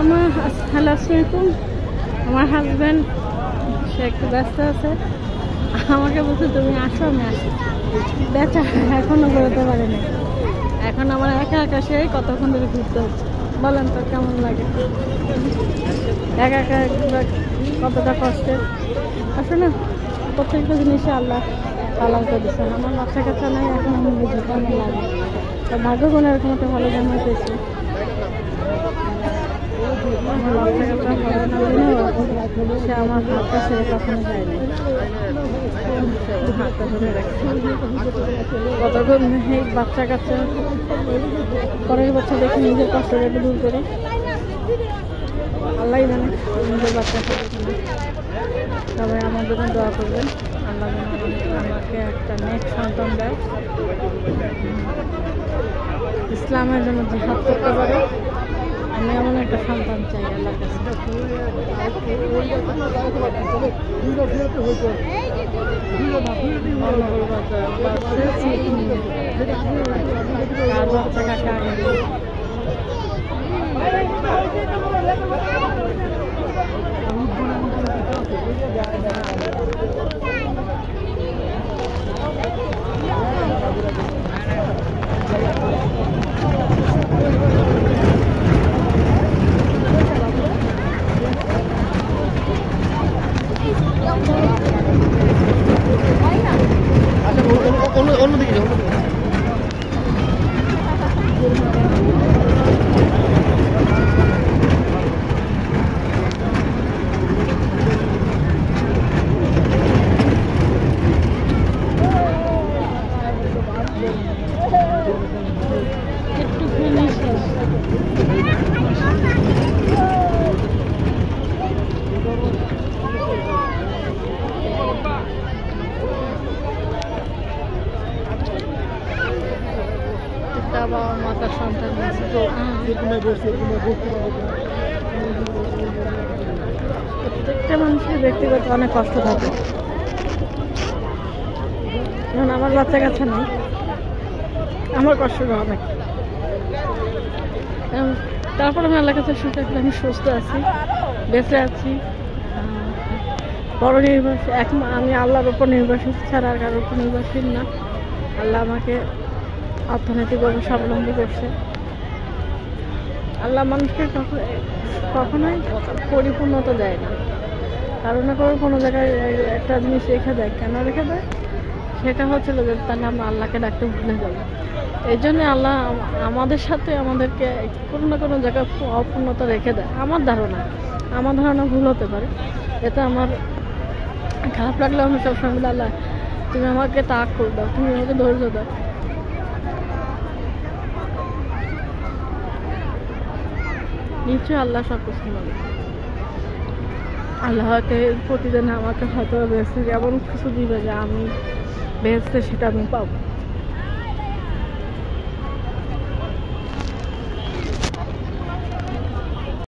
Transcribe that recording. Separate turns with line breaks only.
আমার হ্যালো আসসালামাইকুম। আমার হাজব্যান্ড সে একটু ব্যস্ত আছে, আমাকে বলছে তুমি আসো, আমি আসি। বেচা এখনো বেরোতে পারেনি, এখন আমার একা একা সে কতক্ষণ ধরে ঘুরতে হচ্ছে। বলেন তো কেমন লাগে একা একা কতটা কষ্টের। আসলে প্রত্যেকটা জিনিসে আল্লাহ পালন করে দিচ্ছেন। আমার বাচ্চা কাচ্চা নাই, এখন আমি বুঝি কেমন লাগে। তো ভাগ্য গুণে এরকম একটা ভালো জন্মাইতেছি। আমার বাচ্চা কাচ্চা ভালো না দিলেও সে আমার হাতটা ছেড়ে কখনো যায়নি, হাতটা ধরে রাখছে। কতক্ষণ এই বাচ্চা কাচ্চা পরের বাচ্চা দেখে নিজের কষ্টটা একটু দূর করি। আল্লাহ জানে নিজের বাচ্চা কাচ্চা। সবাই আমার জন্য দোয়া করবেন, আল্লাহ যেন আমাকে একটা নেক সন্তান দেয়, ইসলামের জন্য জিহাদ করতে পারে। আমি এমন একটা সন্তান চাই আল্লাহর কাছে। আর বাচ্চা কাছে আগে অন্যদিকে বাবা মাতার সন্তান। প্রত্যেকটা মানুষের ব্যক্তিগত অনেক কষ্ট থাকে। এখন আমার বাচ্চা কাছে নেই, আমার কষ্টটা অনেক। তারপর আমি আল্লাহর কাছে শুকর করি আমি সুস্থ আছি, বেঁচে আছি। বড় নির্ভরশীল আমি আল্লাহর উপর নির্ভরশীল ছাড়া আর কারোর উপর নির্ভরশীল না। আল্লাহ আমাকে অর্থনৈতিকভাবে স্বাবলম্বী করছে। আল্লাহ মানুষকে কখনোই পরিপূর্ণতা দেয় না, কারণ না কারো কোনো জায়গায় একটা জিনিস রেখে দেয়। কেন রেখে দেয়? সেটা হচ্ছিল যে তাহলে আমরা আল্লাহকে ডাকতে ভুলে যাবো। এই জন্যে আল্লাহ আমাদের সাথে আমাদেরকে কোনো না কোনো জায়গায় অপূর্ণতা রেখে দেয়। আমার ধারণা ভুল হতে পারে, এতে আমার খারাপ লাগলেও আমি সবসময় বলি আল্লাহ তুমি আমাকে তাক করে দাও, তুমি আমাকে ধৈর্য দাও। নিশ্চয়ই আল্লাহ সব কিছু বলে। আল্লাহকে প্রতিদিন আমাকে হয়তো বেহেশতে এমন কিছু দিবে যে আমি বেহেশতে সেটা আমি পাবো।